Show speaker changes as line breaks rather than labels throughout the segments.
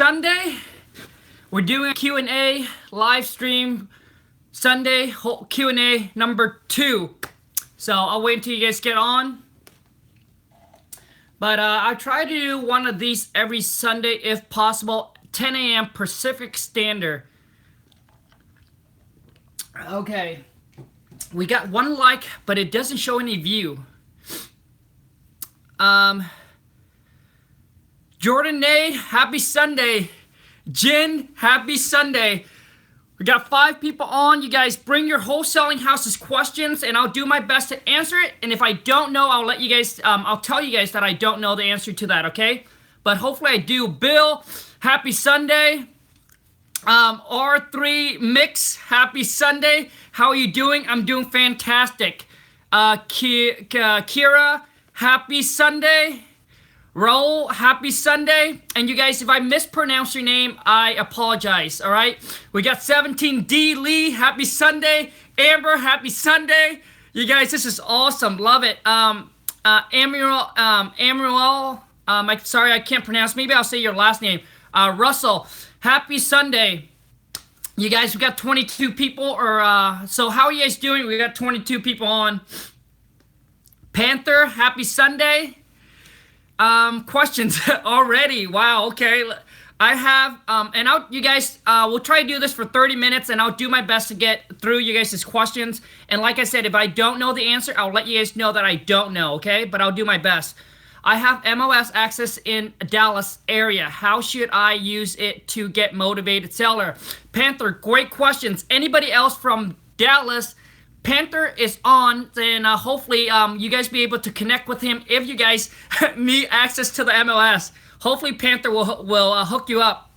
Sunday. We're doing a Q&A live stream Sunday, Q&A number 2. So I'll wait until you guys get on. But I try to do one of these every Sunday if possible, 10 a.m. Pacific Standard. Okay. We got 1 like, but it doesn't show any view. Jordan Nade, happy Sunday. Jen, happy Sunday. We got 5 people on. You guys bring your Wholesaling Houses questions and I'll do my best to answer it. And if I don't know, I'll let you guys, I'll tell you guys that I don't know the answer to that, okay? But hopefully I do. Bill, happy Sunday. R3 Mix, happy Sunday. How are you doing? I'm doing fantastic. Kira, happy Sunday. Raul, happy Sunday. And you guys, if I mispronounce your name, I apologize, all right? We got 17D Lee, happy Sunday. Amber, happy Sunday. You guys, this is awesome. Love it. Amaruel, sorry, I can't pronounce. Maybe I'll say your last name. Russell, happy Sunday. You guys, we got 22 people, so how are you guys doing? We got 22 people on. Panther, happy Sunday. Questions already. Wow, okay. I have, and you guys, we'll try to do this for 30 minutes and I'll do my best to get through you guys' questions. And like I said, if I don't know the answer, I'll let you guys know that I don't know, okay? But I'll do my best. I have MLS access in Dallas area. How should I use it to get motivated seller? Panther, great questions. Anybody else from Dallas? Panther is on, and hopefully you guys be able to connect with him if you guys need access to the MLS. Hopefully Panther will hook you up.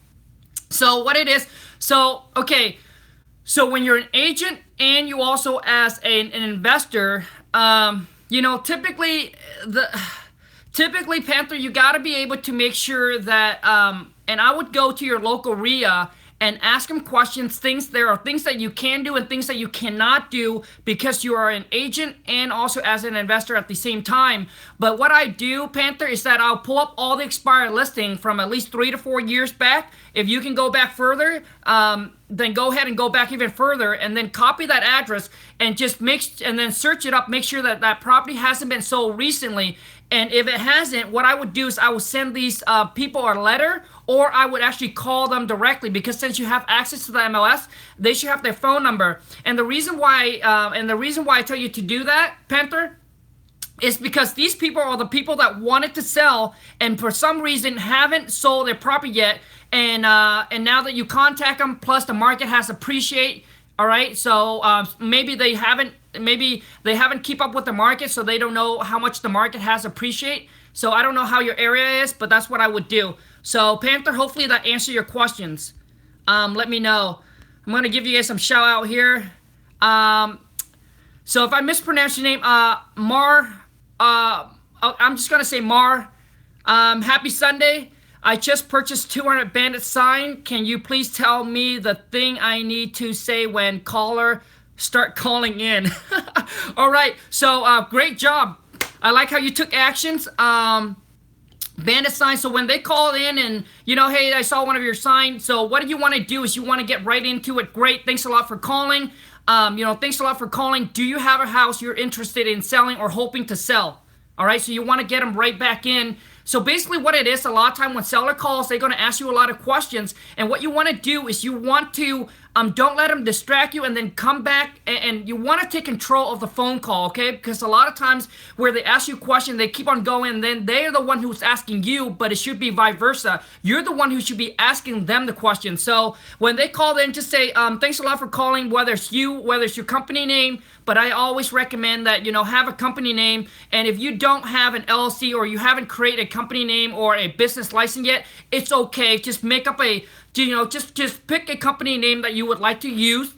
So what it is, so okay, so when you're an agent and you also as an investor, you know, typically Panther, you got to be able to make sure that, and I would go to your local RIA and ask them questions. There are things that you can do and things that you cannot do because you are an agent and also as an investor at the same time. But what I do, Panther, is that I'll pull up all the expired listing from at least 3 to 4 years back. If you can go back further, then go ahead and go back even further and then copy that address and just and then search it up, make sure that that property hasn't been sold recently. And if it hasn't, what I would do is I would send these people a letter, or I would actually call them directly, because since you have access to the MLS, they should have their phone number. And the reason why, I tell you to do that, Panther, is because these people are the people that wanted to sell and for some reason haven't sold their property yet. And now that you contact them, plus the market has appreciated. All right, so maybe they haven't keep up with the market, so they don't know how much the market has appreciated. So I don't know how your area is, but that's what I would do. So Panther, hopefully that answers your questions. Let me know. I'm gonna give you guys some shout out here. So if I mispronounce your name, Mar, I'm just gonna say Mar. Happy Sunday. I just purchased 200 bandit sign. Can you please tell me the thing I need to say when caller start calling in? All right, so great job. I like how you took actions. Bandit sign, so when they call in and, you know, hey, I saw one of your signs. So what you want to do is you want to get right into it. Great, thanks a lot for calling. You know, thanks a lot for calling. Do you have a house you're interested in selling or hoping to sell? All right, so you want to get them right back in. So basically what it is, a lot of time when seller calls, they're going to ask you a lot of questions. And what you want to do is you want to, don't let them distract you and then come back and you want to take control of the phone call, okay? Because a lot of times where they ask you a question, they keep on going and then they're the one who's asking you, but it should be vice versa. You're the one who should be asking them the question. So when they call in, just say, thanks a lot for calling, whether it's you, whether it's your company name, but I always recommend that, you know, have a company name. And if you don't have an LLC or you haven't created a company name or a business license yet, it's okay. Just make up a, you know, just pick a company name that you would like to use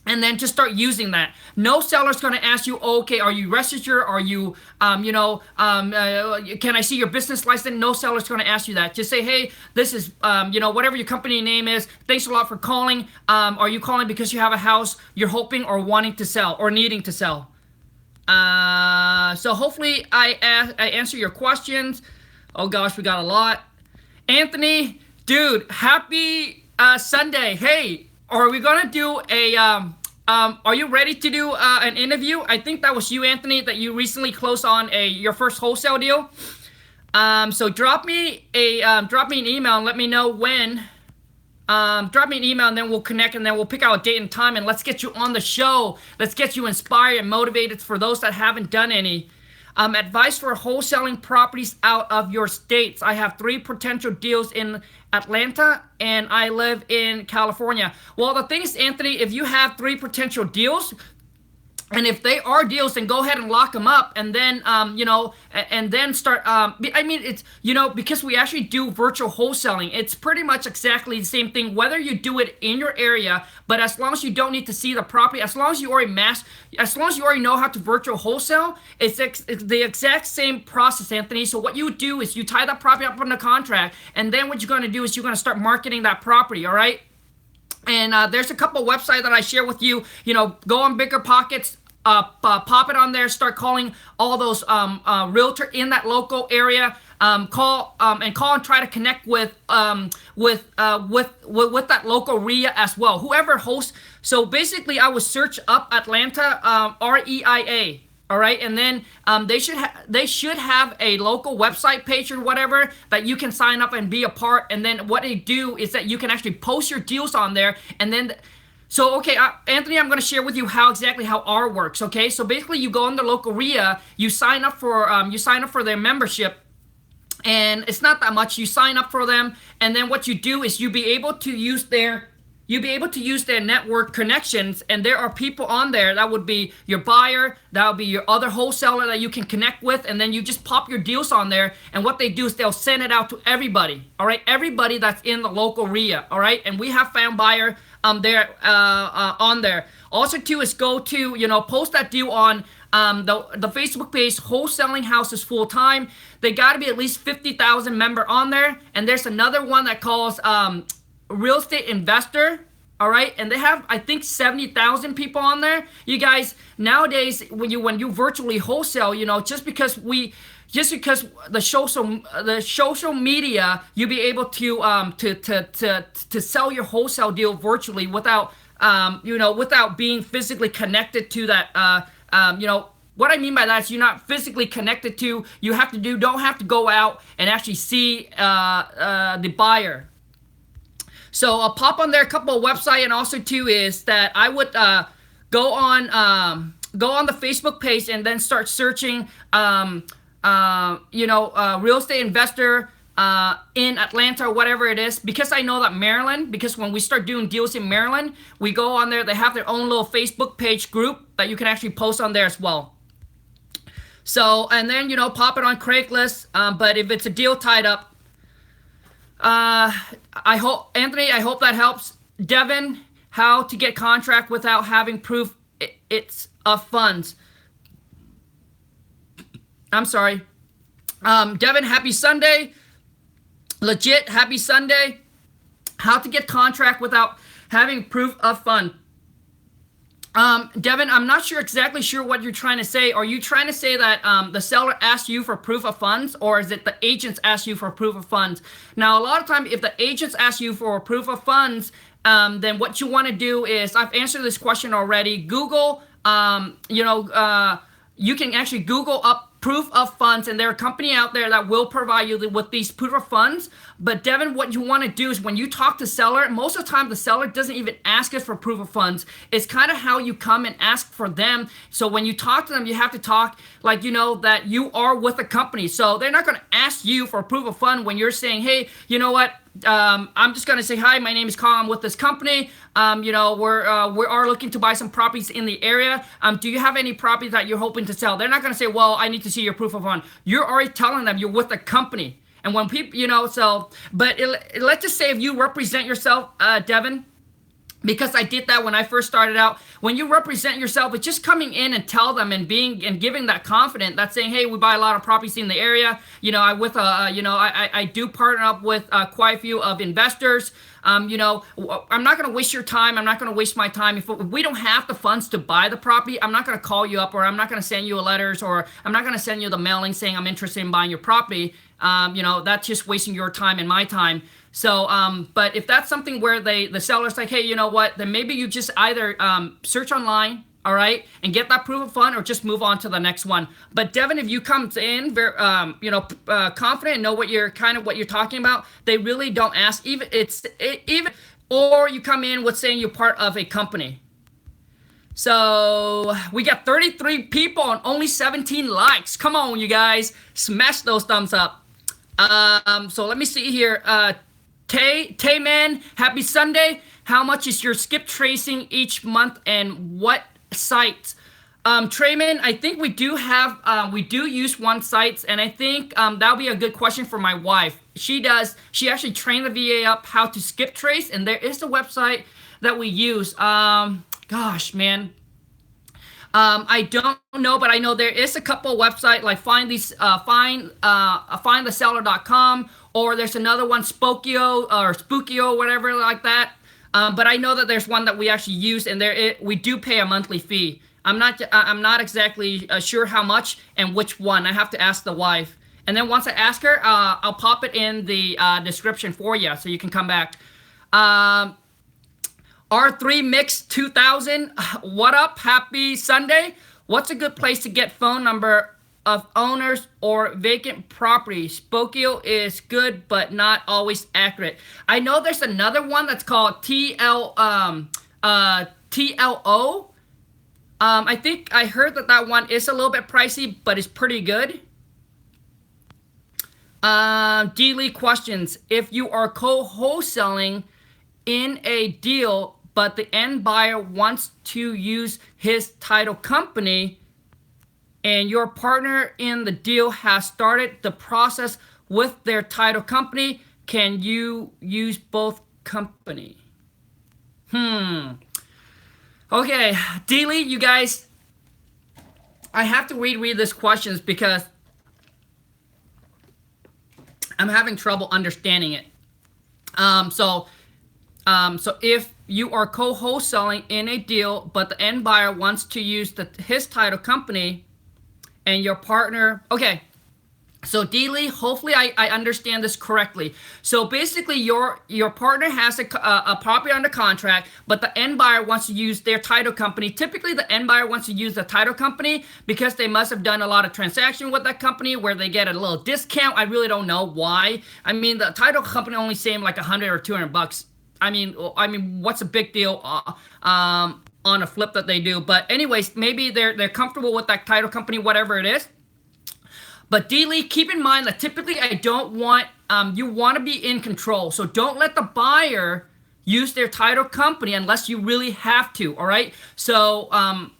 and then just start using that. No seller's going to ask you, okay, are you registered? Are you, can I see your business license? No seller's going to ask you that. Just say, hey, this is, whatever your company name is. Thanks a lot for calling. Are you calling because you have a house you're hoping or wanting to sell or needing to sell? So hopefully I answer your questions. Oh gosh, we got a lot. Anthony, Dude, happy Sunday. Hey, are we gonna do a are you ready to do an interview? I think that was you, Anthony, that you recently closed on your first wholesale deal. So drop me an email and let me know when. Drop me an email and then we'll connect and then we'll pick out a date and time and let's get you on the show. Let's get you inspired and motivated for those that haven't done any. Advice for wholesaling properties out of your states. I have 3 potential deals in Atlanta and I live in California. Well, the thing is, Anthony, if you have 3 potential deals, and if they are deals, then go ahead and lock them up, and then and then start. I mean, it's because we actually do virtual wholesaling. It's pretty much exactly the same thing, whether you do it in your area, but as long as you don't need to see the property, as long as you already know how to virtual wholesale, it's the exact same process, Anthony. So what you do is you tie that property up on the contract, and then what you're going to do is you're going to start marketing that property. All right. And there's a couple websites that I share with you. Go on Bigger Pockets, pop it on there, start calling all those realtor in that local area. Call and try to connect with that local REIA as well. Whoever hosts. So basically, I would search up Atlanta, REIA. All right, and then they should have a local website page or whatever that you can sign up and be a part. And then what they do is that you can actually post your deals on there. And then, Anthony, I'm going to share with you exactly how R works. Okay, so basically, you go on the local REIA, you sign up for their membership. And it's not that much. You sign up for them, and then what you do is you'll be able to use their network connections, and there are people on there that would be your buyer, that would be your other wholesaler that you can connect with, and then you just pop your deals on there, and what they do is they'll send it out to everybody, all right? Everybody that's in the local REIA, all right? And we have found buyer there on there. Also, too, is go to, post that deal on the Facebook page, Wholesaling Houses Full Time. They got to be at least 50,000 member on there, and there's another one that calls Real Estate Investor, all right, and they have, I think, 70,000 people on there. You guys, nowadays when you virtually wholesale, just because the social media, you'll be able to sell your wholesale deal virtually without without being physically connected to that. What I mean by that is you're not physically connected to. Don't have to go out and actually see the buyer. So I'll pop on there a couple of websites, and also too is that I would go on the Facebook page and then start searching real estate investor in Atlanta or whatever it is, because I know that Maryland, because when we start doing deals in Maryland, we go on there, they have their own little Facebook page group that you can actually post on there as well. So, and then pop it on Craigslist, but if it's a deal tied up, Anthony, I hope that helps. Devin, how to get contract without having proof it's of funds. I'm sorry. Devin, happy Sunday. Legit, happy Sunday. How to get contract without having proof of fund. Devin, I'm not exactly sure what you're trying to say. Are you trying to say that the seller asked you for proof of funds, or is it the agents asked you for proof of funds? Now, a lot of times, if the agents ask you for proof of funds, then what you want to do is, I've answered this question already. Google, you can actually Google up proof of funds, and there are a company out there that will provide you with these proof of funds. But Devin, what you want to do is when you talk to seller, most of the time the seller doesn't even ask us for proof of funds. It's kind of how you come and ask for them. So when you talk to them, you have to talk like that you are with a company. So they're not going to ask you for proof of fund when you're saying, hey, you know what? I'm just gonna say hi. My name is Khang. I'm with this company. We are looking to buy some properties in the area. Do you have any properties that you're hoping to sell? They're not gonna say, well, I need to see your proof of fund. You're already telling them you're with a company. And when people, let's just say if you represent yourself, Devin, because I did that when I first started out. When you represent yourself, it's just coming in and tell them and giving that confidence. That's saying, hey, we buy a lot of properties in the area. I do partner up with quite a few of investors. I'm not going to waste your time. I'm not going to waste my time. If we don't have the funds to buy the property, I'm not going to call you up, or I'm not going to send you letters, or I'm not going to send you the mailing saying I'm interested in buying your property. That's just wasting your time and my time. So, but if that's something where the seller's like, hey, you know what, then maybe you just either search online, all right, and get that proof of fund, or just move on to the next one. But Devin, if you come in very, confident and know what you're talking about, they really don't ask. Even or you come in with saying you're part of a company. So we got 33 people and only 17 likes. Come on, you guys, smash those thumbs up. So let me see here. Tay man, happy Sunday. How much is your skip tracing each month, and what sites? Trayman, I think we do use one sites, and I think that'll be a good question for my wife. She actually trained the VA up how to skip trace, and there is a website that we use. Gosh, man. I don't know, but I know there is a couple websites like findtheseller.com, or there's another one, Spookio, whatever like that. But I know that there's one that we actually use, and we do pay a monthly fee. I'm not exactly sure how much and which one. I have to ask the wife. And then once I ask her, I'll pop it in the description for you so you can come back. R3 Mix 2000, what up? Happy Sunday. What's a good place to get phone number of owners or vacant properties? Spokio is good, but not always accurate. I know there's another one that's called TLO. I think I heard that one is a little bit pricey, but it's pretty good. D. Lee questions. If you are co-wholesaling in a deal, but the end buyer wants to use his title company, and your partner in the deal has started the process with their title company, can you use both company? Okay, Dealey, you guys, I have to reread these questions because I'm having trouble understanding it. So if you are co-wholesaling in a deal, but the end buyer wants to use his title company, and your partner, okay. So Dealey, hopefully I understand this correctly. So basically your partner has a property under contract, but the end buyer wants to use their title company. Typically the end buyer wants to use the title company because they must have done a lot of transaction with that company where they get a little discount. I really don't know why. I mean, the title company only saving like $100 or $200. I mean, what's a big deal on a flip that they do? But anyways, maybe they're comfortable with that title company, whatever it is. But Dealey, keep in mind that typically I don't want, you want to be in control. So don't let the buyer use their title company unless you really have to, all right? So,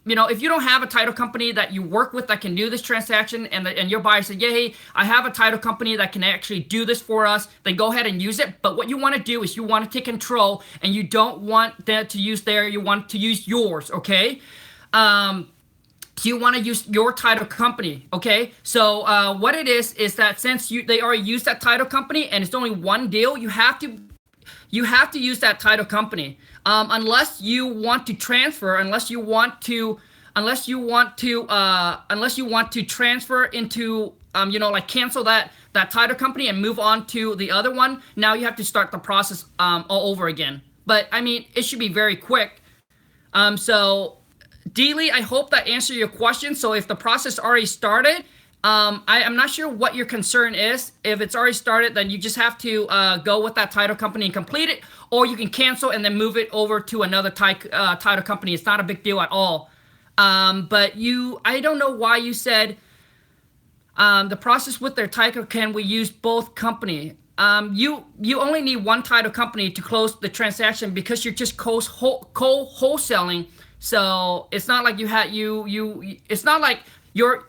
if you don't have a title company that you work with that can do this transaction, and your buyer said, yeah, hey, I have a title company that can actually do this for us, then go ahead and use it. But what you want to do is you want to take control, and you don't want them to use you want to use yours, okay? So you want to use your title company, okay? So what it is that since they already use that title company and it's only one deal, you have to use that title company unless you want to transfer, unless you want to transfer into like cancel that title company and move on to the other one. Now you have to start the process all over again. But I mean, it should be very quick. So Dealey, I hope that answered your question. So if the process already started, I'm not sure what your concern is. If it's already started, then you just have to go with that title company and complete it, or you can cancel and then move it over to another title company. It's not a big deal at all. But I don't know why you said the process with their title, can we use both company? You only need one title company to close the transaction because you're just co-wholesaling. So it's not like it's not like your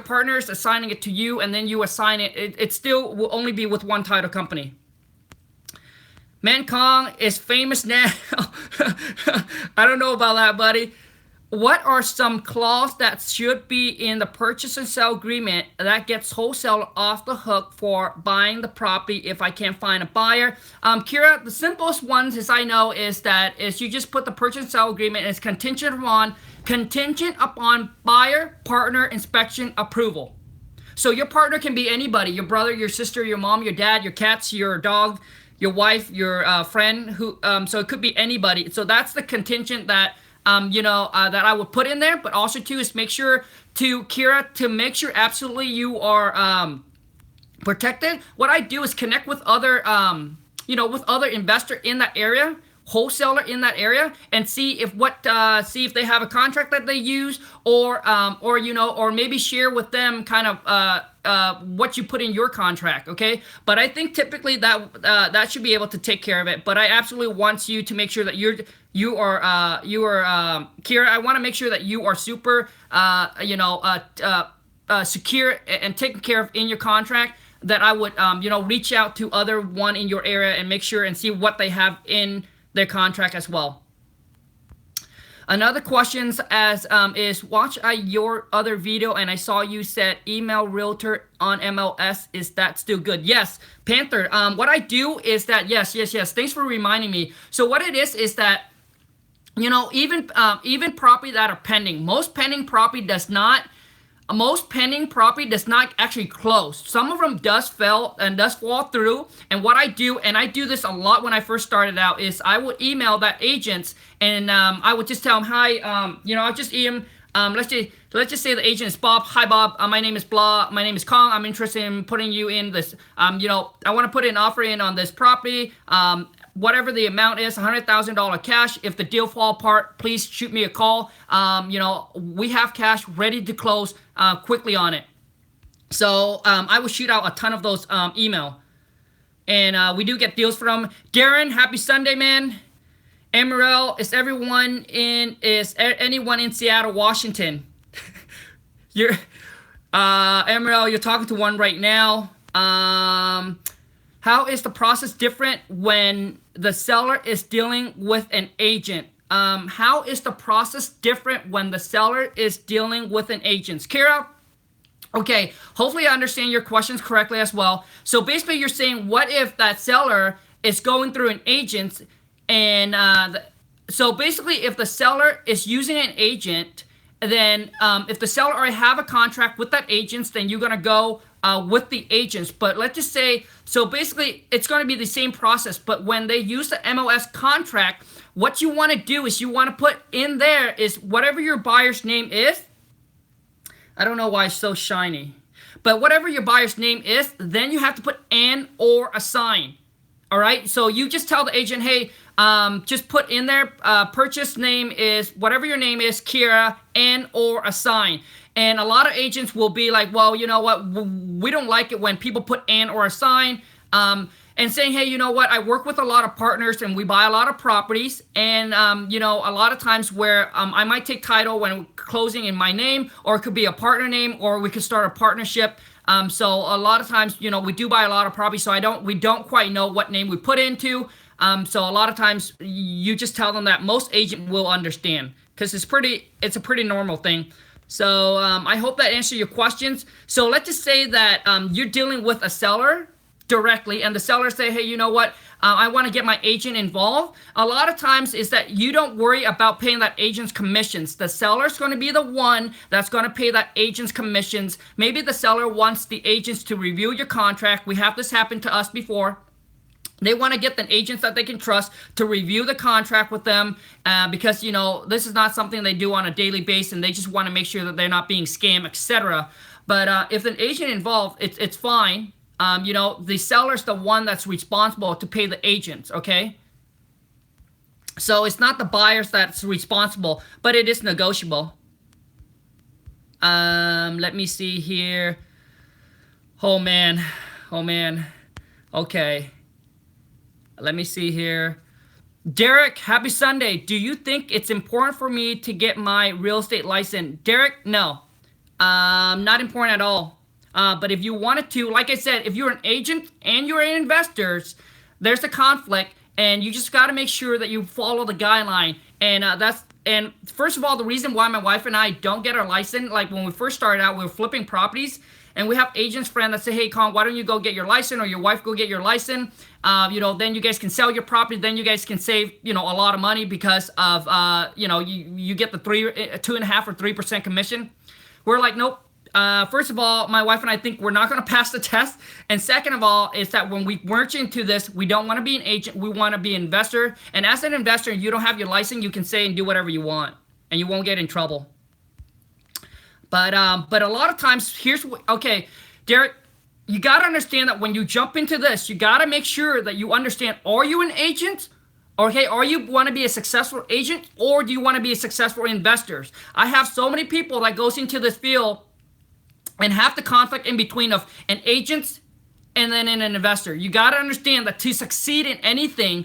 partner's assigning it to you and then you assign it. It still will only be with one title company. Man, Khang is famous now. I don't know about that, buddy. What are some clauses that should be in the purchase and sale agreement that gets wholesale off the hook for buying the property if I can't find a buyer? Kira, the simplest ones as I know is you just put the purchase and sale agreement and it's contingent upon buyer, partner, inspection, approval. So your partner can be anybody, your brother, your sister, your mom, your dad, your cats, your dog, your wife, your friend, who so it could be anybody. So that's the contingent that that I would put in there. But also too is make sure to Kira to make sure absolutely you are protected. What I do is connect with other with other investor in that area, wholesaler in that area, and see if they have a contract that they use, or maybe share with them kind of what you put in your contract. Okay, but I think typically that should be able to take care of it. But I absolutely want you to make sure that you are Kira, I want to make sure that you are super secure and taken care of in your contract, that I would reach out to other one in your area and make sure and see what they have in their contract as well. Another questions is watch your other video and I saw you said email realtor on MLS. Is that still good? Yes, Panther. What I do is that yes. Thanks for reminding me. So what it is that even property that are pending, most pending property does not actually close. Some of them does fall through. And what I do, and I do this a lot when I first started out, is I would email that agents and I would just tell them, hi, I'll just email let's just say the agent is Bob. Hi Bob, my name is blah. My name is Khang. I'm interested in putting you in this. I want to put an offer in on this property. Whatever the amount is, $100,000 cash. If the deal fall apart, please shoot me a call. We have cash ready to close quickly on it. So I will shoot out a ton of those email. And we do get deals from Darren. Happy Sunday, man. Emerald, is anyone in Seattle, Washington? Emerald, you're talking to one right now. How is the process different when the seller is dealing with an agent? How is the process different when the seller is dealing with an agent? Kira? Okay, hopefully I understand your questions correctly as well. So basically you're saying, what if that seller is going through an agent, and so basically if the seller is using an agent, then if the seller already have a contract with that agent, then you're gonna go with the agents. But let's just say, so basically it's going to be the same process, but when they use the MLS contract, what you want to do is you want to put in there is whatever your buyer's name is. I don't know why it's so shiny, but whatever your buyer's name is, then you have to put an or a sign. All right, so you just tell the agent, hey, just put in there purchase name is whatever your name is, Kira, and or a sign. And a lot of agents will be like, well, you know what, we don't like it when people put an or a sign, and saying, hey, you know what, I work with a lot of partners and we buy a lot of properties, and a lot of times where I might take title when closing in my name, or it could be a partner name, or we could start a partnership. So a lot of times, we do buy a lot of property, so we don't quite know what name we put into. So a lot of times you just tell them that. Most agent will understand because it's a pretty normal thing. So I hope that answered your questions. So let's just say that you're dealing with a seller directly, and the seller say, hey, you know what, I want to get my agent involved. A lot of times is that you don't worry about paying that agent's commissions. The seller's going to be the one that's going to pay that agent's commissions. Maybe the seller wants the agents to review your contract. We have this happen to us before. They want to get the agents that they can trust to review the contract with them because, this is not something they do on a daily basis, and they just want to make sure that they're not being scammed, etc. But if an agent involved, it's fine. The seller's the one that's responsible to pay the agents, okay? So it's not the buyers that's responsible, but it is negotiable. Let me see here. Oh, man. Okay. Let me see here. Derek, happy Sunday. Do you think it's important for me to get my real estate license? Derek, no. Not important at all. But if you wanted to, like I said, if you're an agent and you're an investor, there's a conflict, and you just got to make sure that you follow the guideline. And first of all, the reason why my wife and I don't get our license, like when we first started out, we were flipping properties, and we have agents friends that say, hey, Khang, why don't you go get your license, or your wife go get your license? Then you guys can sell your property. Then you guys can save, a lot of money because of, you get the 2.5% or 3% commission. We're like, nope. First of all, my wife and I think we're not going to pass the test. And second of all, is that when we merge into this, we don't want to be an agent. We want to be an investor. And as an investor, you don't have your license, you can say and do whatever you want, and you won't get in trouble. But a lot of times, here's what, okay, Derek, you got to understand that when you jump into this, you got to make sure that you understand, are you an agent? Okay, or you want to be a successful agent, or do you want to be a successful investor? I have so many people that goes into this field and have the conflict in between of an agent and then an investor. You got to understand that to succeed in anything,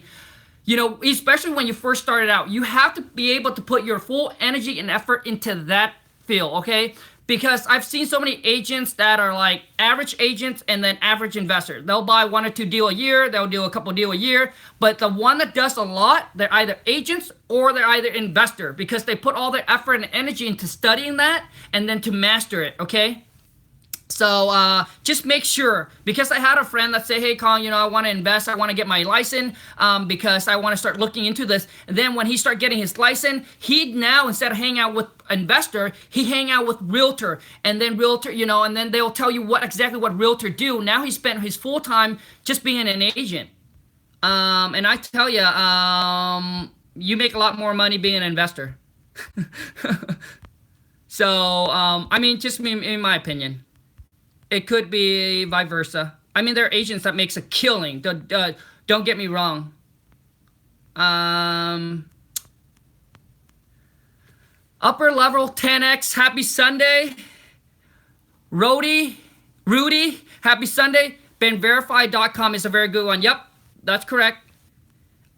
you know, especially when you first started out, you have to be able to put your full energy and effort into that field, okay? Because I've seen so many agents that are like average agents and then average investors. They'll buy 1 or 2 deals a year. They'll do a couple deals a year. But the one that does a lot, they're either agents or they're either investor, because they put all their effort and energy into studying that and then to master it, okay? So just make sure, because I had a friend that said, hey, Khang, you know, I want to invest. I want to get my license because I want to start looking into this. And then when he started getting his license, he'd now, instead of hanging out with investor, he hang out with realtor. And then realtor, you know, and then they'll tell you exactly what realtor do. Now he spent his full time just being an agent. And I tell you, you make a lot more money being an investor. So, I mean, just in my opinion. It could be vice versa. I mean, there are agents that makes a killing. Don't get me wrong. Upper level 10x. Happy Sunday, Rudy. Happy Sunday. BeenVerified.com is a very good one. Yep, that's correct.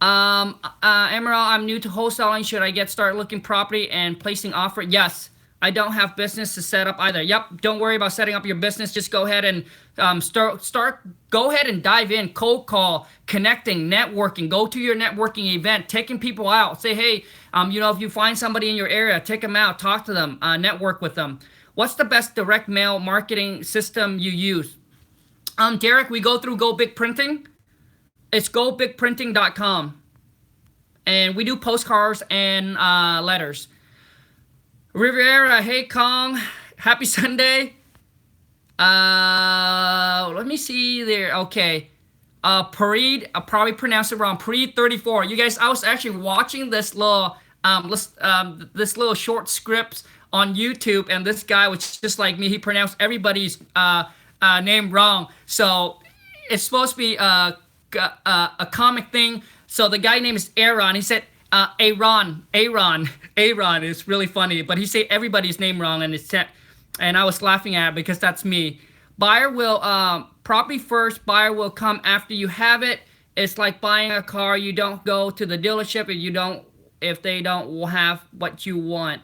Emerald, I'm new to wholesaling. Should I get started looking property and placing offer? Yes. I don't have business to set up either. Yep, don't worry about setting up your business. Just go ahead and go ahead and dive in, cold call, connecting, networking. Go to your networking event, taking people out. Say, hey, you know, if you find somebody in your area, take them out, talk to them, network with them. What's the best direct mail marketing system you use? Derek, we go through Go Big Printing. It's gobigprinting.com. And we do postcards and letters. Riviera, hey Khang, happy Sunday. Let me see there. Okay. Pareed, I probably pronounced it wrong. Pareed 34. You guys, I was actually watching this little this little short scripts on YouTube, and this guy was just like me. He pronounced everybody's name wrong. So it's supposed to be a comic thing. So the guy name is Aaron. He said Aaron. It's really funny, but he said everybody's name wrong, and I was laughing at it because that's me. Buyer will property first. Buyer will come after you have it. It's like buying a car. You don't go to the dealership if they don't have what you want.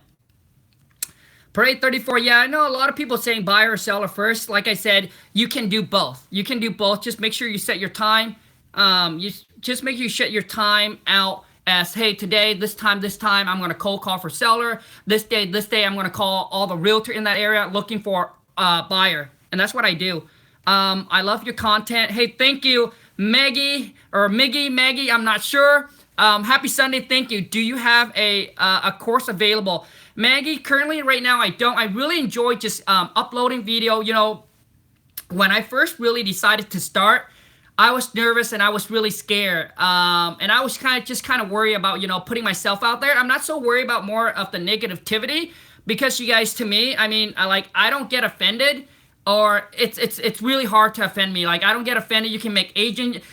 Parade 34. Yeah, I know a lot of people saying buyer or seller first. Like I said, you can do both. Just make sure you set your time. You just make sure you set your time out as, hey, today, this time, I'm going to cold call for seller. This day, I'm going to call all the realtor in that area looking for buyer. And that's what I do. I love your content. Hey, thank you, Maggie, I'm not sure. Happy Sunday, thank you. Do you have a course available? Maggie, currently right now I don't. I really enjoy just uploading video. You know, when I first really decided to start, I was nervous and I was really scared. And I was kind of worried about, you know, putting myself out there. I'm not so worried about more of the negativity, because you guys, to me, I mean, I don't get offended, or it's really hard to offend me. Like, I don't get offended. You can make agent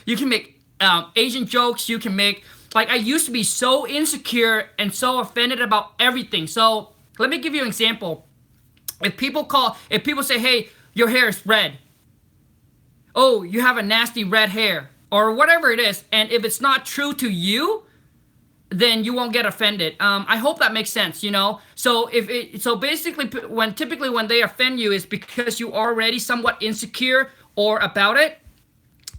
jokes. You can make, like, I used to be so insecure and so offended about everything. So let me give you an example. If people say, hey, your hair is red. Oh, you have a nasty red hair, or whatever it is, and if it's not true to you, then you won't get offended. I hope that makes sense, you know? So basically typically when they offend you is because you are already somewhat insecure or about it.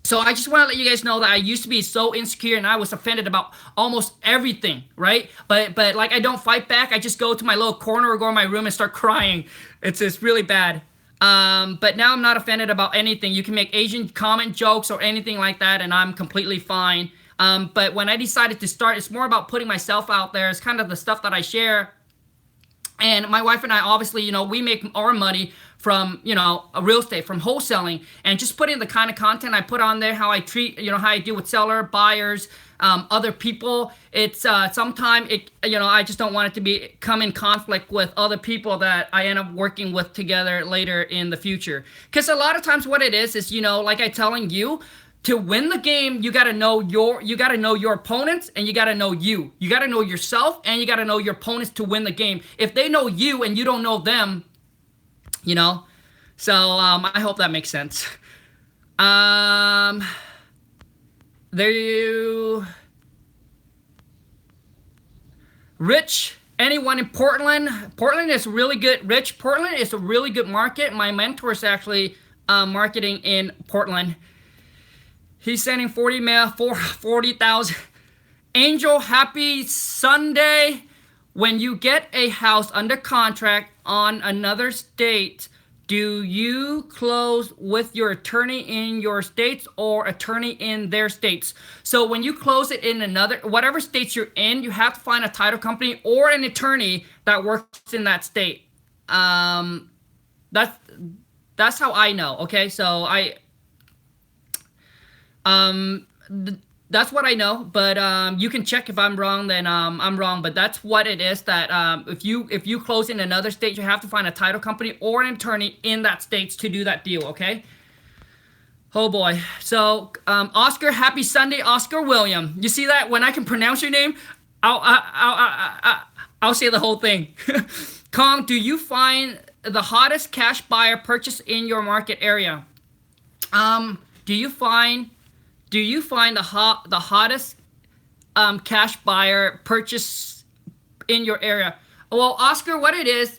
So I just want to let you guys know that I used to be so insecure and I was offended about almost everything, right? But like, I don't fight back. I just go to my little corner or go in my room and start crying. It's really bad. But now I'm not offended about anything. You can make Asian comment jokes or anything like that, and I'm completely fine. But when I decided to start, it's more about putting myself out there. It's kind of the stuff that I share. And my wife and I, obviously, we make our money from, a real estate, from wholesaling, and just putting the kind of content I put on there, how I treat, how I deal with seller, buyers, other people. It's sometimes I just don't want it to come in conflict with other people that I end up working with together later in the future. Because a lot of times what it is, like I telling you, to win the game, you gotta know your opponents, and you gotta know you. You gotta know yourself, and you gotta know your opponents to win the game. If they know you and you don't know them, So I hope that makes sense. There you. Rich, anyone in Portland? Portland is really good. Rich, Portland is a really good market. My mentor is actually marketing in Portland. He's sending 40,000. Angel, happy Sunday. When you get a house under contract on another state, do you close with your attorney in your states or attorney in their states? So when you close it in whatever states you're in, you have to find a title company or an attorney that works in that state. That's how I know. Okay, so that's what I know, but you can check if I'm wrong. Then I'm wrong, but that's what it is. That if you close in another state, you have to find a title company or an attorney in that state to do that deal. Okay. Oh boy. So Oscar, happy Sunday, Oscar William. You see that when I can pronounce your name, I'll say the whole thing. Khang, do you find the hottest cash buyer purchase in your market area? Do you find the hottest cash buyer purchase in your area? Well, Oscar, what it is,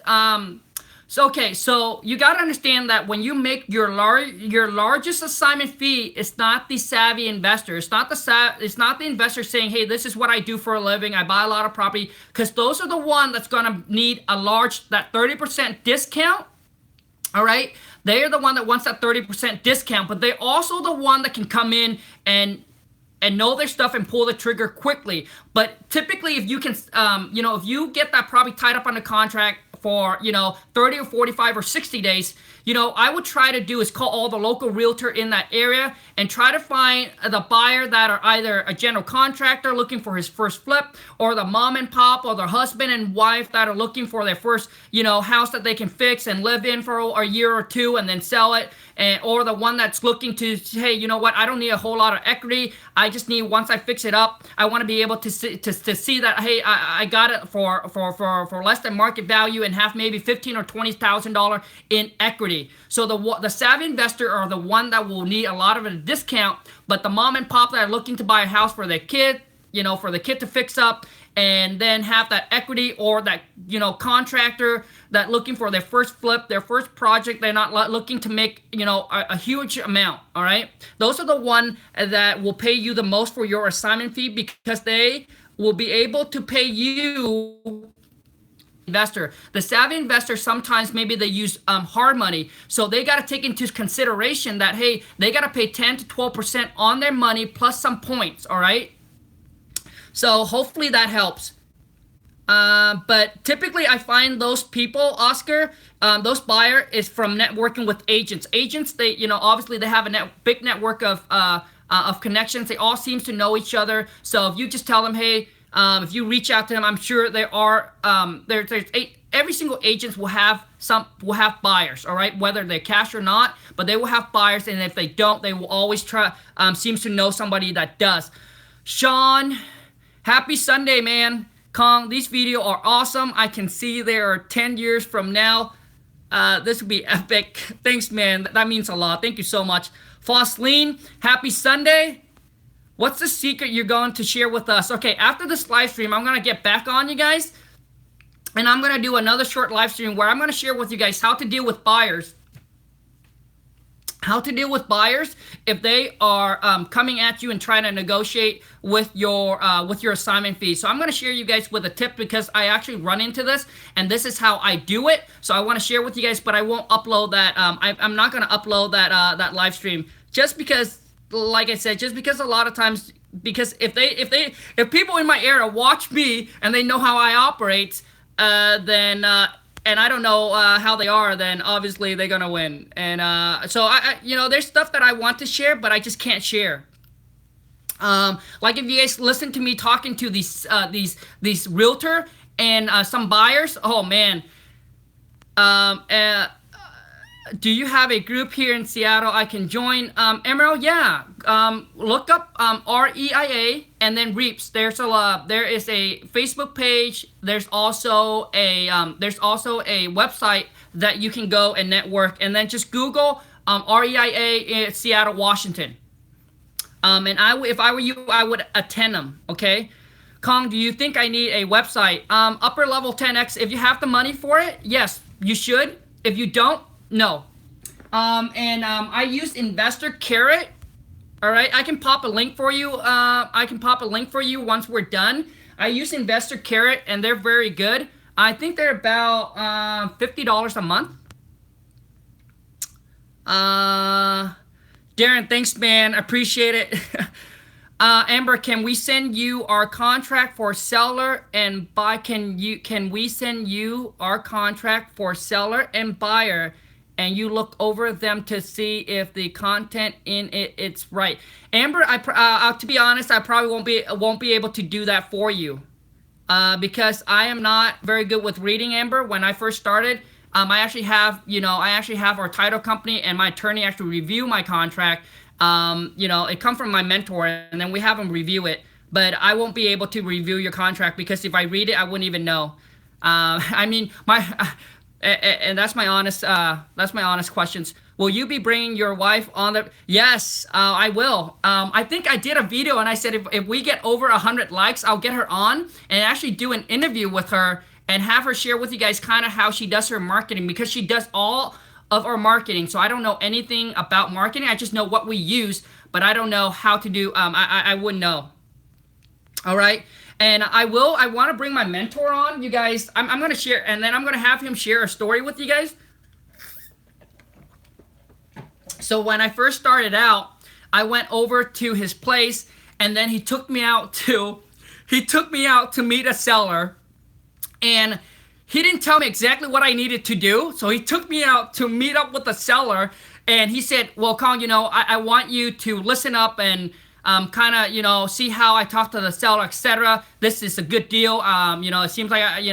so you got to understand that when you make your largest assignment fee, it's not the savvy investor. It's not the investor saying, hey, this is what I do for a living. I buy a lot of property, because those are the one that's going to need that 30% discount. All right. They are the one that wants that 30% discount, but they're also the one that can come in and know their stuff and pull the trigger quickly. But typically, if you can, if you get that property tied up on the contract for, 30 or 45 or 60 days, I would try to do is call all the local realtor in that area and try to find the buyer that are either a general contractor looking for his first flip, or the mom and pop, or their husband and wife that are looking for their first, house that they can fix and live in for a year or two and then sell it. Or the one that's looking to, hey, you know what? I don't need a whole lot of equity. I just need, once I fix it up, I want to be able to see that, hey, I got it for less than market value and have maybe $15,000 or $20,000 in equity. So the savvy investor are the one that will need a lot of a discount, but the mom and pop that are looking to buy a house for their kid, for the kid to fix up, and then have that equity, or that, contractor that looking for their first flip, their first project. They're not looking to make, a huge amount. All right. Those are the one that will pay you the most for your assignment fee, because they will be able to pay you investor. The savvy investor, sometimes maybe they use hard money. So they got to take into consideration that, hey, they got to pay 10 to 12% on their money plus some points. All right. So hopefully that helps. But typically I find those people, Oscar, those buyer is from networking with agents. Agents, they, obviously they have a big network of connections. They all seem to know each other. So if you just tell them, hey, if you reach out to them, I'm sure there are, every single agent will have buyers, all right, whether they're cash or not, but they will have buyers. And if they don't, they will always try, seems to know somebody that does. Sean, happy Sunday, man. Khang, these videos are awesome. I can see they are 10 years from now. This will be epic. Thanks, man. That means a lot. Thank you so much. Fosleen, happy Sunday. What's the secret you're going to share with us? Okay, after this live stream, I'm going to get back on you guys, and I'm going to do another short live stream where I'm going to share with you guys how to deal with buyers. How to deal with buyers if they are coming at you and trying to negotiate with your assignment fee. So I'm going to share you guys with a tip, because I actually run into this, and this is how I do it. So I want to share with you guys, but I won't upload that. I'm not going to upload that live stream, just because, like I said, just because a lot of times, because if people in my area watch me and they know how I operate, then and I don't know how they are, then obviously they're gonna win. And so you know, there's stuff that I want to share, but I just can't share. Like if you guys listen to me talking to these realtor and some buyers, oh man. Um, uh, do you have a group here in Seattle I can join? Emerald, yeah. Look up REIA and then REAPS. There is a Facebook page. There's also a website that you can go and network, and then just Google REIA in Seattle, Washington. And if I were you, I would attend them. Okay. Khang, do you think I need a website? Upper level 10x. If you have the money for it, yes, you should. If you don't, no. I use Investor Carrot. All right, I can pop a link for you. Once we're done. I use Investor Carrot, and they're very good. I think they're about $50 a month. Darren, thanks, man. Appreciate it. Amber, can we send you our contract for seller and buy? Can we send you our contract for seller and buyer, and you look over them to see if the content in it's right? Amber, to be honest, I probably won't be able to do that for you, because I am not very good with reading. Amber, when I first started, I actually have our title company and my attorney actually review my contract. It comes from my mentor, and then we have him review it. But I won't be able to review your contract, because if I read it, I wouldn't even know. I mean, and that's my honest questions. Will you be bringing your wife on the? Yes, I will. I think I did a video, and I said if we get over 100 likes, I'll get her on and actually do an interview with her and have her share with you guys kind of how she does her marketing, because she does all of our marketing. So I don't know anything about marketing. I just know what we use, but I don't know how to do. I wouldn't know. All right. And I want to bring my mentor on, you guys. I'm going to share, and then I'm going to have him share a story with you guys. So when I first started out, I went over to his place, and then he took me out to meet a seller, and he didn't tell me exactly what I needed to do. So he took me out to meet up with the seller, and he said, well, Khang, I want you to listen up and kind of, see how I talk to the seller, etc. This is a good deal. It seems like,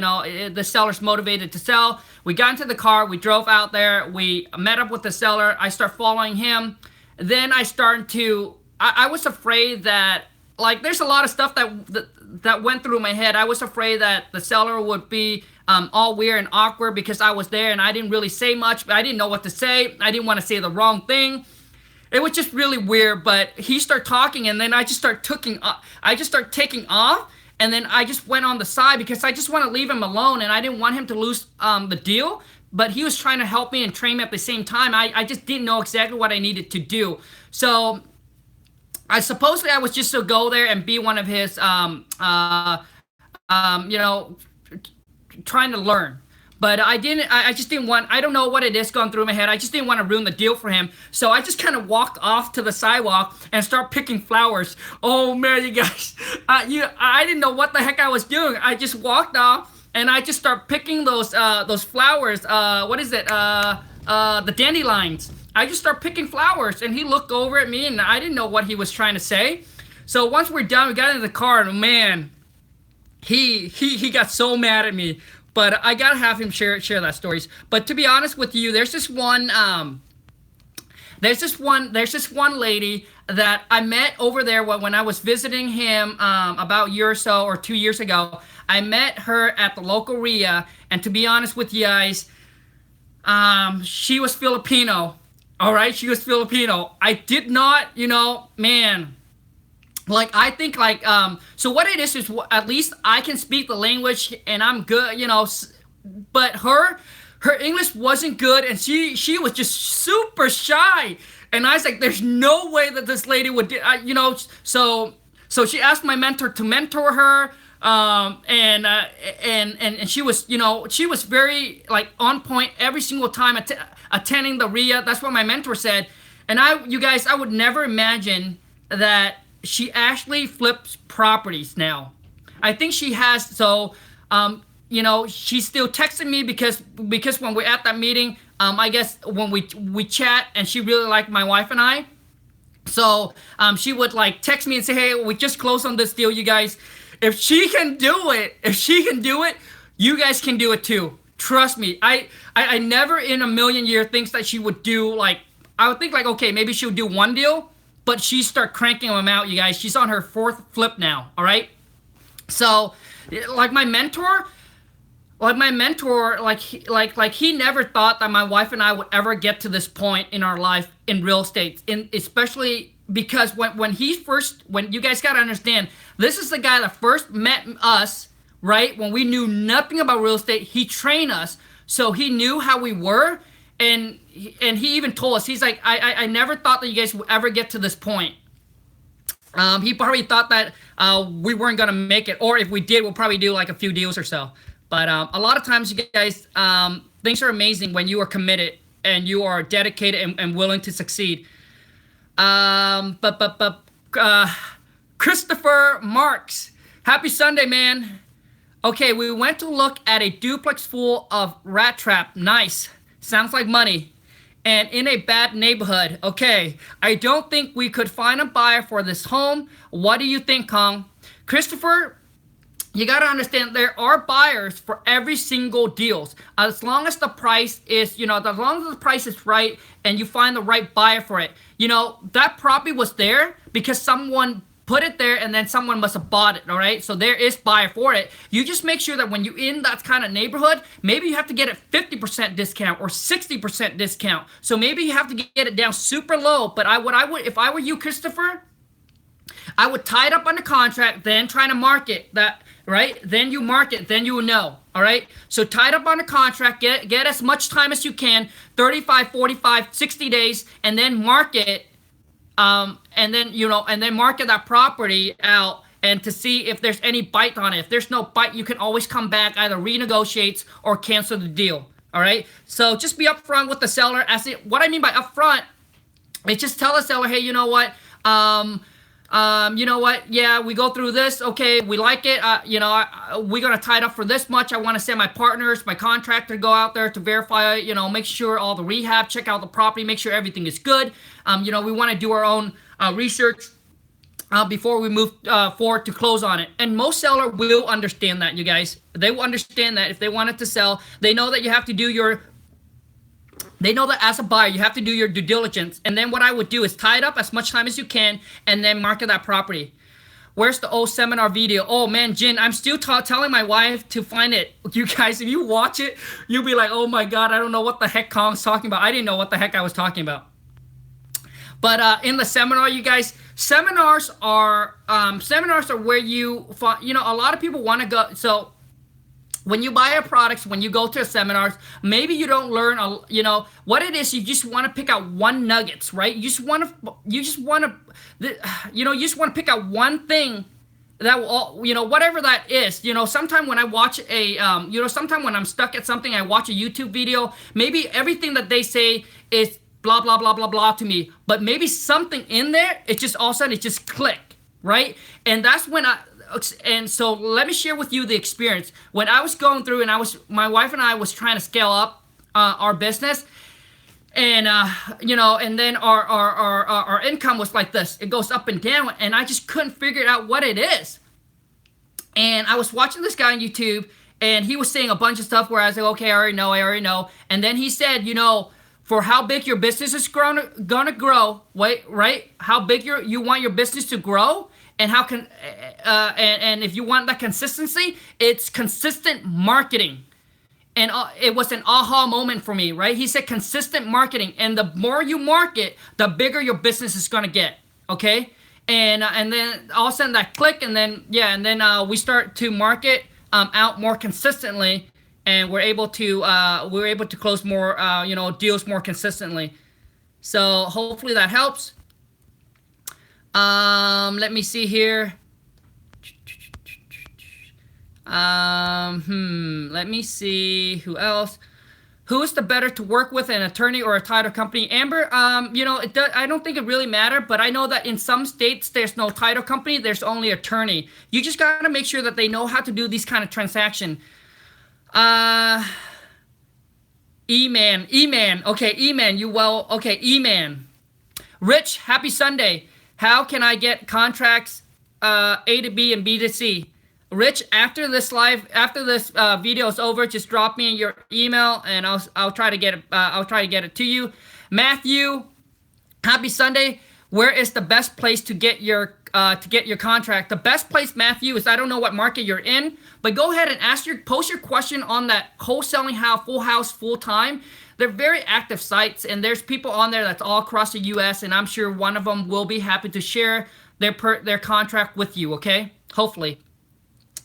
the seller's motivated to sell. We got into the car. We drove out there. We met up with the seller. I start following him. Then I started to, I was afraid that, like, there's a lot of stuff that went through my head. I was afraid that the seller would be all weird and awkward because I was there and I didn't really say much. I didn't know what to say. I didn't want to say the wrong thing. It was just really weird. But he started talking, and then I just started taking off, and then I just went on the side because I just want to leave him alone, and I didn't want him to lose the deal. But he was trying to help me and train me at the same time. I just didn't know exactly what I needed to do. So I was just to go there and be one of his trying to learn. But I just didn't want, I don't know what it is going through my head. I just didn't want to ruin the deal for him. So I just kind of walked off to the sidewalk and start picking flowers. Oh man, you guys, I didn't know what the heck I was doing. I just walked off and I just start picking those flowers. The dandelions. I just start picking flowers, and he looked over at me, and I didn't know what he was trying to say. So once we're done, we got into the car, and man, he got so mad at me. But I gotta have him share that stories. But to be honest with you, there's this one lady that I met over there when I was visiting him about a year or so, or 2 years ago. I met her at the local RIA, and to be honest with you guys, she was Filipino. All right, she was Filipino. I did not, man. Like, I think, like, so what it is at least I can speak the language and I'm good, but her English wasn't good, and she was just super shy. And I was like, there's no way that this lady would, so she asked my mentor to mentor her. And she was, she was very, like, on point every single time attending the RIA. That's what my mentor said. And I would never imagine that she actually flips properties now. I think she has. So, she's still texting me because when we're at that meeting, I guess when we chat, and she really liked my wife and I. So she would like text me and say, hey, we just closed on this deal, you guys. If she can do it, you guys can do it too. Trust me. I never in a million years thinks that she would do, like, I would think like, okay, maybe she would do one deal, but she start cranking them out, you guys. She's on her 4th flip now, all right? So like my mentor, he never thought that my wife and I would ever get to this point in our life in real estate, especially because when you guys got to understand, this is the guy that first met us, right? When we knew nothing about real estate, he trained us, so he knew how we were, and he even told us, he's like, I never thought that you guys would ever get to this point. He probably thought that we weren't gonna make it, or if we did, we'll probably do like a few deals or so. But a lot of times, you guys, things are amazing when you are committed and you are dedicated and willing to succeed. Christopher Marks, happy Sunday, man. Okay, we went to look at a duplex full of rat trap. Nice, sounds like money. And in a bad neighborhood. Okay, I don't think we could find a buyer for this home. What do you think, Khang? Christopher, you gotta understand, there are buyers for every single deal. As long as the price is, as long as the price is right and you find the right buyer for it. That property was there because someone put it there and then someone must have bought it, all right? So there is buyer for it. You just make sure that when you're in that kind of neighborhood, maybe you have to get it 50% discount or 60% discount. So maybe you have to get it down super low. But if I were you, Christopher, I would tie it up on the contract, then try to market that, right? Then you market, then you will know, all right? So tie it up on the contract, get as much time as you can, 35, 45, 60 days, and then market, and then market that property out, and to see if there's any bite on it. If there's no bite, you can always come back, either renegotiate or cancel the deal, all right? So just be upfront with the seller. What I mean by upfront is just tell the seller, hey, you know what? Yeah, we go through this. Okay, we like it. We're gonna tie it up for this much. I want to send my partners, my contractor, go out there to verify. Make sure all the rehab, check out the property, make sure everything is good. We want to do our own research before we move forward to close on it. And most seller will understand that, you guys. They will understand that if they want it to sell, they know that you have to do They know that as a buyer, you have to do your due diligence. And then what I would do is tie it up as much time as you can and then market that property. Where's the old seminar video? Oh, man, Jin, I'm still telling my wife to find it. You guys, if you watch it, you'll be like, oh, my God, I don't know what the heck Khang's talking about. I didn't know what the heck I was talking about. But in the seminar, you guys, seminars are where you find, a lot of people want to go. So when you buy a product, when you go to a seminars, maybe you don't learn, what it is. You just want to pick out one nuggets, right? You just want to pick out one thing that will, whatever that is. Sometime when I watch sometime when I'm stuck at something, I watch a YouTube video. Maybe everything that they say is blah blah blah blah blah to me, but maybe something in there, it just all of a sudden it just click, right? And that's when and so let me share with you the experience when I was going through, and my wife and I was trying to scale up our business, and and then our income was like this. It goes up and down, and I just couldn't figure out what it is. And I was watching this guy on YouTube, and he was saying a bunch of stuff where I was like, okay, I already know. And then he said, for how big your business is gonna grow, right? How big you want your business to grow, and how can and if you want that consistency, it's consistent marketing. And it was an aha moment for me, right? He said consistent marketing, and the more you market, the bigger your business is gonna get. Okay, and then all of a sudden that click, and then we start to market out more consistently, and we're able to close more deals more consistently. So hopefully that helps. Let me see here. Let me see who else. Who is the better to work with, an attorney or a title company? Amber, I don't think it really matters, but I know that in some states there's no title company, there's only attorney. You just gotta make sure that they know how to do these kind of transactions. Uh, E-Man. Okay, E-Man, okay, E-Man. Rich, happy Sunday. How can I get contracts A to B and B to C? Rich, after this video is over, just drop me your email and I'll try to get it. I'll try to get it to you. Matthew, happy Sunday. Where is the best place to get your contract? The best place, Matthew, is I don't know what market you're in, but go ahead and post your question on that Wholesaling House, Full House, Full Time. They're very active sites, and there's people on there that's all across the U.S., and I'm sure one of them will be happy to share their contract with you, okay? Hopefully.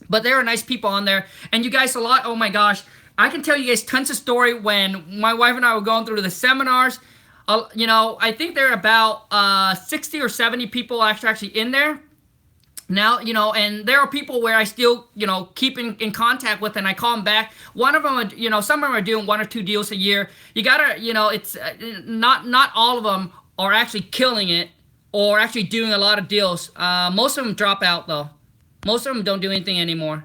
But there are nice people on there, and you guys oh my gosh, I can tell you guys tons of story when my wife and I were going through the seminars. You know, I think there are about 60 or 70 people actually in there. Now, you know, and there are people where I still, you know, keep in contact with, and I call them back. One of them, you know, some of them are doing 1 or 2 deals a year. You gotta, you know, it's not all of them are actually killing it or actually doing a lot of deals. Most of them drop out though. Most of them don't do anything anymore.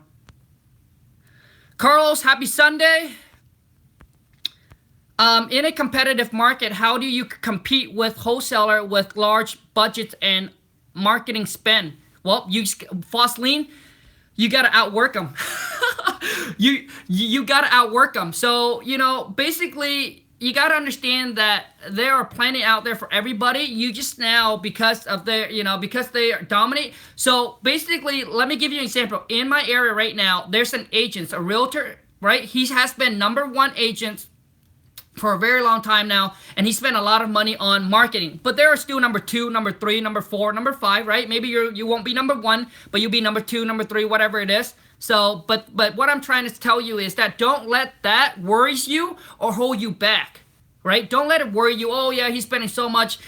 Carlos, happy Sunday. In a competitive market, how do you compete with wholesaler with large budgets and marketing spend? Well, Fosline, you gotta outwork them. you gotta outwork them. So, you know, basically, you gotta understand that there are plenty out there for everybody. You just now, because they dominate. So basically, let me give you an example. In my area right now, there's an agent, a realtor, right? He has been #1 agent for a very long time now, and he spent a lot of money on marketing. But there are still #2, #3, #4, #5, right? Maybe you won't be #1, but you'll be #2, #3, whatever it is. So, but what I'm trying to tell you is that don't let that worries you or hold you back, right? Don't let it worry you. Oh yeah, he's spending so much.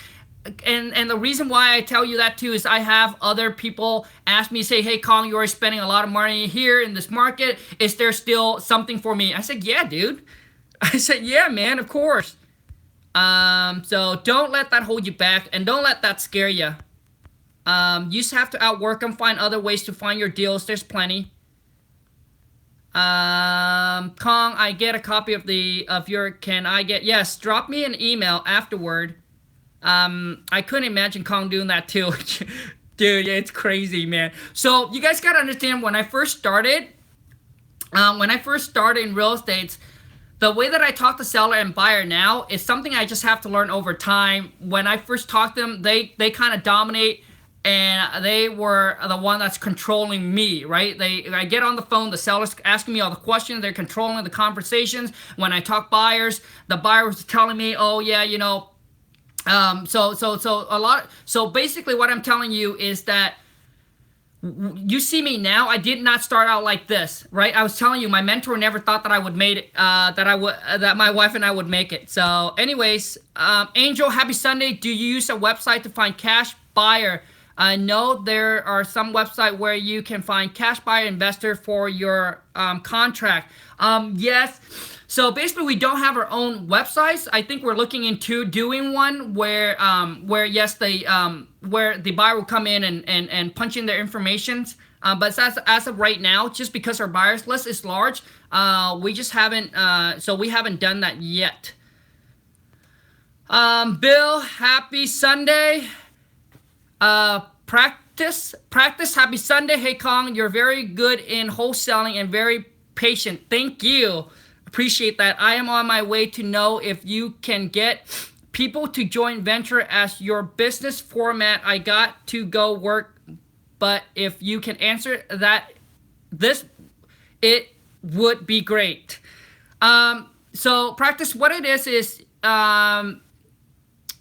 And the reason why I tell you that too is I have other people ask me, say, hey Khang, you're spending a lot of money here in this market. Is there still something for me? I said, yeah, dude. I said, yeah, man, of course. So don't let that hold you back, and don't let that scare you. You just have to outwork them, find other ways to find your deals. There's plenty. Khang, I get a copy of your, can I get, yes, drop me an email afterward. I couldn't imagine Khang doing that too. Dude, it's crazy, man. So you guys gotta understand, when I first started in real estate, the way that I talk to seller and buyer now is something I just have to learn over time. When I first talked to them, they kind of dominate, and they were the one that's controlling me, right? I get on the phone, the seller's asking me all the questions, they're controlling the conversations. When I talk buyers, the buyer was telling me, oh yeah, you know, so basically what I'm telling you is that you see me now, I did not start out like this, right? I was telling you, my mentor never thought that I would make it, that my wife and I would make it. So anyways, Angel, happy Sunday. Do you use a website to find cash buyer? I know there are some website where you can find cash buyer investor for your contract. Yes. So basically, we don't have our own websites. I think we're looking into doing one where yes, where the buyer will come in and punch in their information. But as of right now, just because our buyers list is large, we just haven't. So we haven't done that yet. Bill, happy Sunday. Practice, happy Sunday. Hey Khang, you're very good in wholesaling and very patient. Thank you. Appreciate that. I am on my way to know if you can get people to join venture as your business format. I got to go work, but if you can answer that, it would be great. So practice, what it is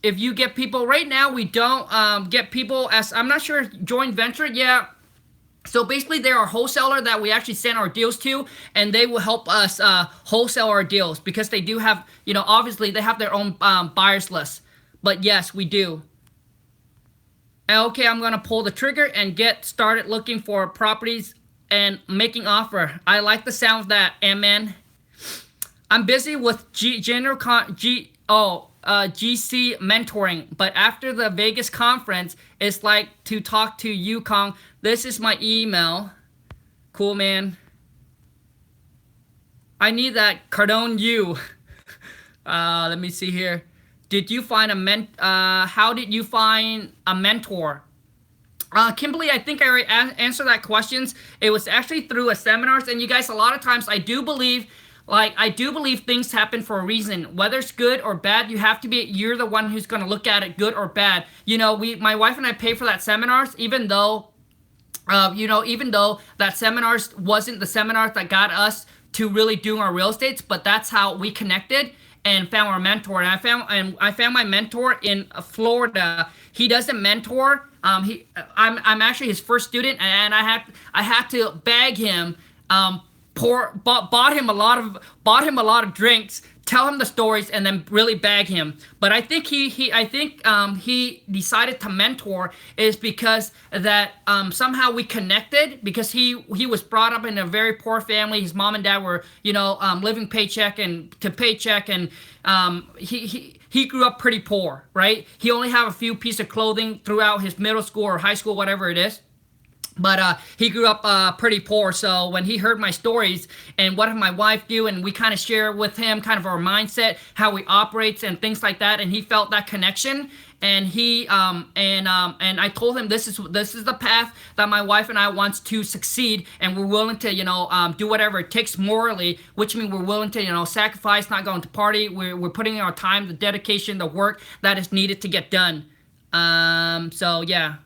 if you get people, right now we don't get people as, I'm not sure, joint venture. Yeah. So basically there are wholesalers that we actually send our deals to, and they will help us wholesale our deals, because they do have, you know, obviously they have their own buyers list. But yes, we do. Okay, I'm going to pull the trigger and get started looking for properties and making offer. I like the sound of that, amen. I'm busy with GC mentoring, but after the Vegas conference, it's like to talk to you, Khang. This is my email. Cool, man. I need that Cardone you. Let me see here. Did you find how did you find a mentor? Kimberly, I think I already answered that questions. It was actually through a seminars, and you guys, a lot of times I do believe, things happen for a reason. Whether it's good or bad, you're the one who's gonna look at it, good or bad. You know, my wife and I pay for that seminars, even though, even though that seminars wasn't the seminars that got us to really doing our real estates, but that's how we connected and found our mentor. And I found my mentor in Florida. He doesn't mentor. I'm actually his first student, and I had to beg him, bought him a lot of drinks, tell him the stories, and then really bag him. But I think he decided to mentor is because that somehow we connected, because he was brought up in a very poor family. His mom and dad were living paycheck to paycheck, and he grew up pretty poor, right? He only had a few pieces of clothing throughout his middle school or high school, whatever it is. But he grew up pretty poor. So when he heard my stories and what my wife do, and we kind of share with him kind of our mindset, how we operates and things like that, and he felt that connection. And I told him this is the path that my wife and I wants to succeed, and we're willing to do whatever it takes morally, which means we're willing to sacrifice, not going to party. We're putting in our time, the dedication, the work that is needed to get done. So yeah.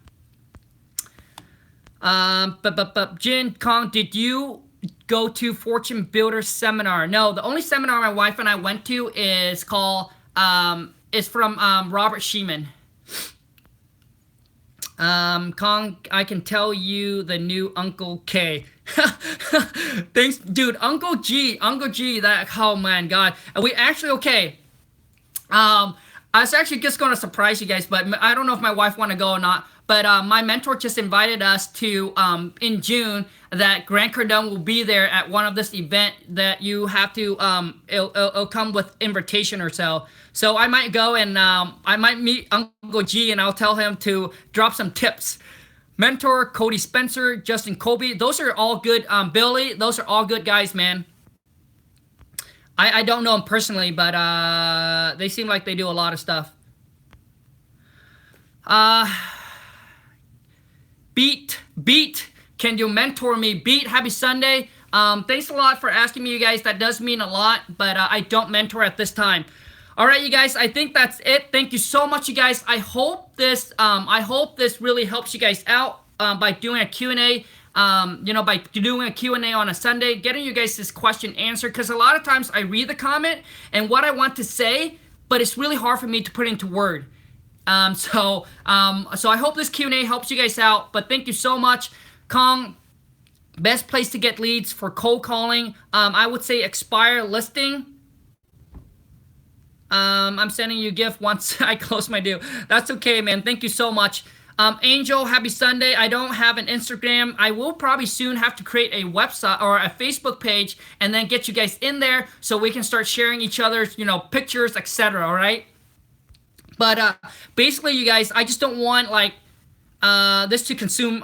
But Jin Khang, did you go to Fortune Builder seminar? No, the only seminar my wife and I went to is called is from Robert Sheeman. Khang, I can tell you the new Uncle K. Thanks, dude. Uncle G, that, oh man, God. We actually, okay. I was actually just going to surprise you guys, but I don't know if my wife want to go or not. But my mentor just invited us to, in June, that Grant Cardone will be there at one of this event that you have to, it'll come with invitation or so. So I might go and I might meet Uncle G, and I'll tell him to drop some tips. Mentor, Cody Spencer, Justin Colby, those are all good. Billy, those are all good guys, man. I don't know them personally, but they seem like they do a lot of stuff. Beat, can you mentor me? Beat, happy Sunday. Thanks a lot for asking me, you guys. That does mean a lot, but I don't mentor at this time. All right, you guys, I think that's it. Thank you so much, you guys. I hope this really helps you guys out by doing a Q&A. By doing a Q&A on a Sunday, getting you guys this question answered, because a lot of times I read the comment and what I want to say, but it's really hard for me to put into word. So I hope this Q&A helps you guys out, but thank you so much. Khang, best place to get leads for cold calling, I would say expire listing. I'm sending you a gift once I close my deal. That's okay, man. Thank you so much. Angel, happy Sunday. I don't have an Instagram. I will probably soon have to create a website or a Facebook page and then get you guys in there so we can start sharing each other's, pictures, etc. All right. But basically, you guys, I just don't want this to consume.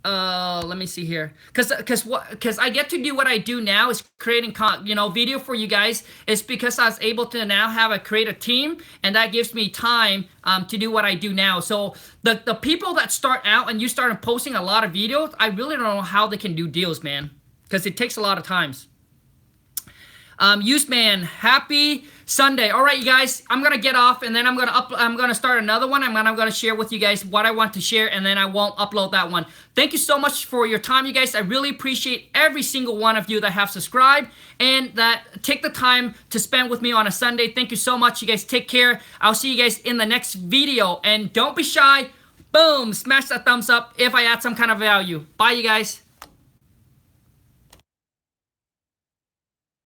Let me see here, because I get to do what I do now is creating video for you guys. It's because I was able to now create a team, and that gives me time to do what I do now. So the people that start out and you start posting a lot of videos, I really don't know how they can do deals, man, because it takes a lot of times. Useman, happy Sunday. All right, you guys, I'm gonna get off, and then I'm gonna start another one. I'm gonna share with you guys what I want to share, and then I won't upload that one. Thank you so much for your time, you guys. I really appreciate every single one of you that have subscribed and that take the time to spend with me on a Sunday. Thank you so much, you guys. Take care. I'll see you guys in the next video, and don't be shy. Boom, smash that thumbs up if I add some kind of value. Bye, you guys.